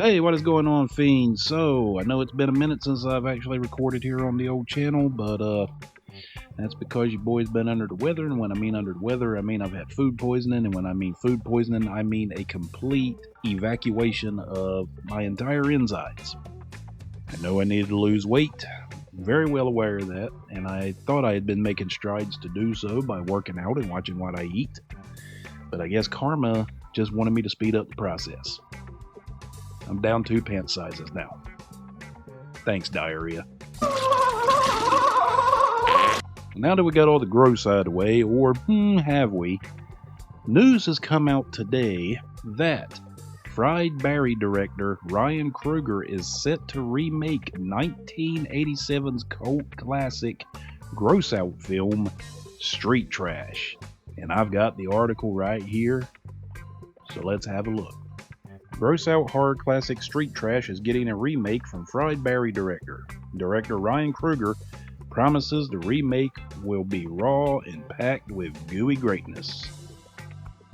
Hey, what is going on, fiends? So, I know it's been a minute since I've actually recorded here on the old channel, but that's because your boy's been under the weather, and when I mean under the weather, I mean I've had food poisoning, and when I mean food poisoning, I mean a complete evacuation of my entire insides. I know I needed to lose weight, very well aware of that, and I thought I had been making strides to do so by working out and watching what I eat, but I guess karma just wanted me to speed up the process. I'm down 2 pant sizes now. Thanks, diarrhea. Now that we got all the gross out of the way, or have we, news has come out today that Fried Barry director Ryan Coogler is set to remake 1987's cult classic gross out film Street Trash. And I've got the article right here, so let's have a look. Gross out horror classic Street Trash is getting a remake from Fried Barry director. Director Ryan Coogler promises the remake will be raw and packed with gooey greatness.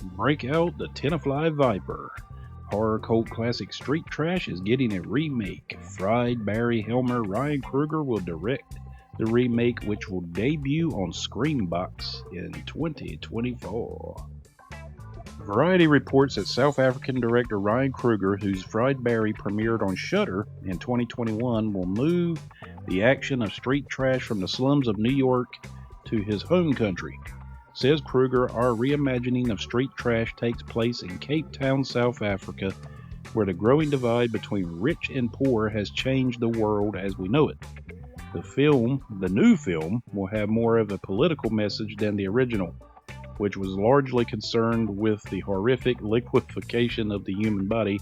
Break out the Tenafly Viper. Horror cult classic Street Trash is getting a remake. Fried Barry Helmer Ryan Coogler will direct the remake, which will debut on Screambox in 2024. Variety reports that South African director Ryan Coogler, whose Fried Barry premiered on Shudder in 2021, will move the action of Street Trash from the slums of New York to his home country. Says Coogler, our reimagining of Street Trash takes place in Cape Town, South Africa, where the growing divide between rich and poor has changed the world as we know it. The new film, will have more of a political message than the original, which was largely concerned with the horrific liquefaction of the human body,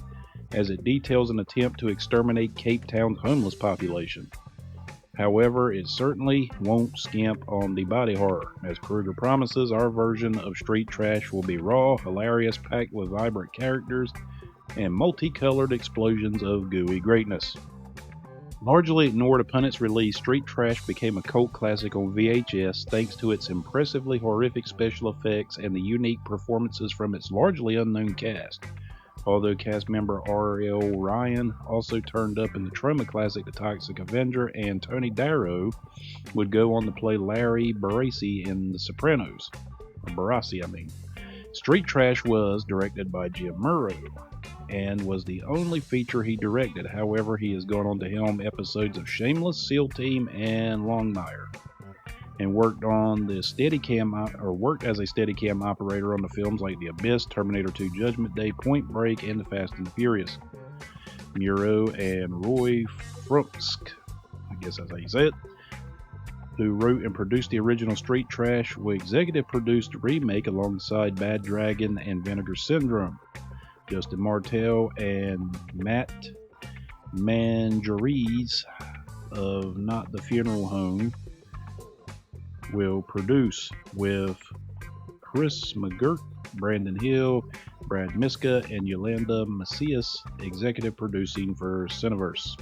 as it details an attempt to exterminate Cape Town's homeless population. However, it certainly won't skimp on the body horror, as Coogler promises our version of Street Trash will be raw, hilarious, packed with vibrant characters, and multicolored explosions of gooey greatness. Largely ignored upon its release, Street Trash became a cult classic on VHS thanks to its impressively horrific special effects and the unique performances from its largely unknown cast. Although cast member R.L. Ryan also turned up in the trauma classic The Toxic Avenger, and Tony Darrow would go on to play Larry Barassi in The Sopranos. Street Trash was directed by Jim Murrow and was the only feature he directed. However, he has gone on to helm episodes of Shameless, SEAL Team, and Longmire, and worked as a Steadicam operator on the films like The Abyss, Terminator 2 Judgment Day, Point Break, and The Fast and the Furious. Murrow and Roy Frumsk, I guess that's how you say it, who wrote and produced the original Street Trash, will executive produce the remake alongside Bad Dragon and Vinegar Syndrome. Justin Martell and Matt Mangiaries of Not the Funeral Home will produce, with Chris McGirt, Brandon Hill, Brad Miska, and Yolanda Macias executive producing for Cineverse.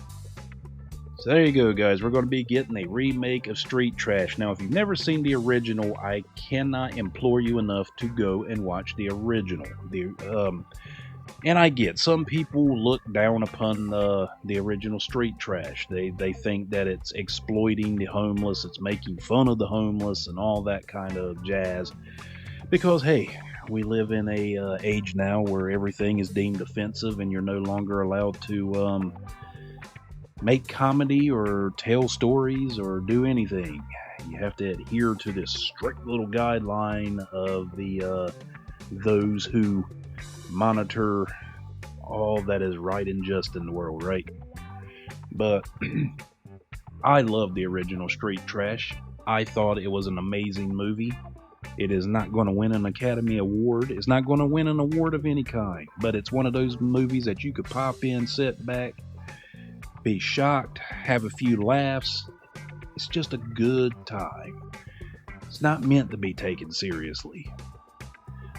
So there you go, guys. We're going to be getting a remake of Street Trash. Now, if you've never seen the original, I cannot implore you enough to go and watch the original. And I get, some people look down upon the original Street Trash. They think that it's exploiting the homeless, it's making fun of the homeless, and all that kind of jazz. Because, hey, we live in a age now where everything is deemed offensive, and you're no longer allowed to make comedy or tell stories or do anything. You have to adhere to this strict little guideline of the those who monitor all that is right and just in the world, right? But I love the original Street Trash. I thought it was an amazing movie. It is not going to win an Academy Award. It's not going to win an award of any kind, but it's one of those movies that you could pop in, sit back, be shocked, have a few laughs. It's just a good time. It's not meant to be taken seriously.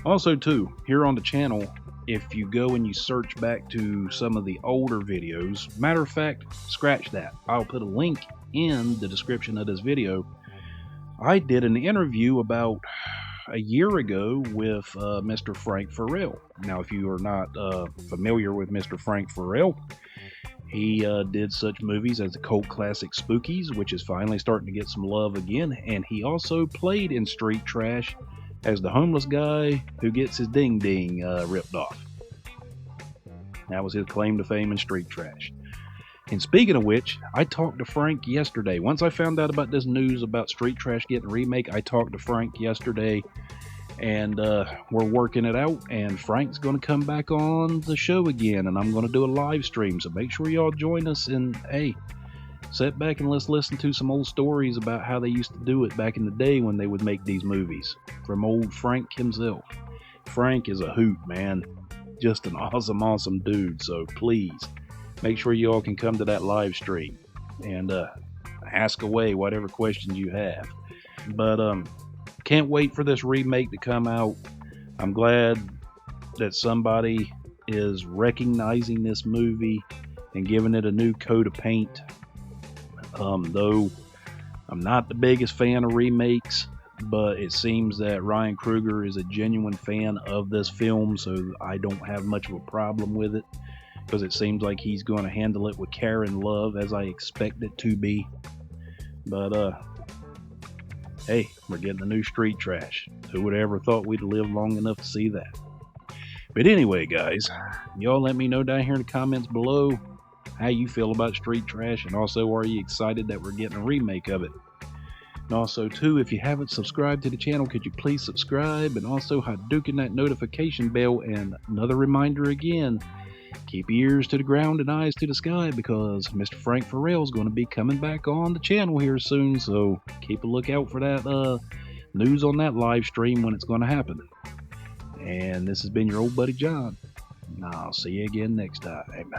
Also, too, here on the channel, if you go and you search back to some of the older videos, matter of fact, scratch that. I'll put a link in the description of this video. I did an interview about a year ago with Mr. Frank Farel. Now, if you are not familiar with Mr. Frank Farel, he did such movies as the cult classic Spookies, which is finally starting to get some love again, and he also played in Street Trash as the homeless guy who gets his ding ding ripped off. That was his claim to fame in Street Trash. And speaking of which, I talked to Frank yesterday. Once I found out about this news about Street Trash getting a remake, I talked to Frank yesterday, and we're working it out. And Frank's going to come back on the show again, and I'm going to do a live stream. So make sure y'all join us. And hey, sit back and let's listen to some old stories about how they used to do it back in the day when they would make these movies. From old Frank himself. Frank is a hoot, man. Just an awesome dude. So please, make sure you all can come to that live stream and ask away whatever questions you have. But can't wait for this remake to come out. I'm glad that somebody is recognizing this movie and giving it a new coat of paint. Though I'm not the biggest fan of remakes, but it seems that Ryan Coogler is a genuine fan of this film, so I don't have much of a problem with it, because it seems like he's going to handle it with care and love, as I expect it to be. But hey, we're getting a new Street Trash. Who would ever thought we'd live long enough to see that? But anyway, guys, y'all let me know down here in the comments below how you feel about Street Trash, and also, are you excited that we're getting a remake of it? And also, too, if you haven't subscribed to the channel, could you please subscribe, and also hadouken that notification bell. And another reminder again, keep your ears to the ground and eyes to the sky, because Mr. Frank Farel is going to be coming back on the channel here soon, so keep a lookout for that news on that live stream when it's going to happen. And this has been your old buddy John. I'll see you again next time.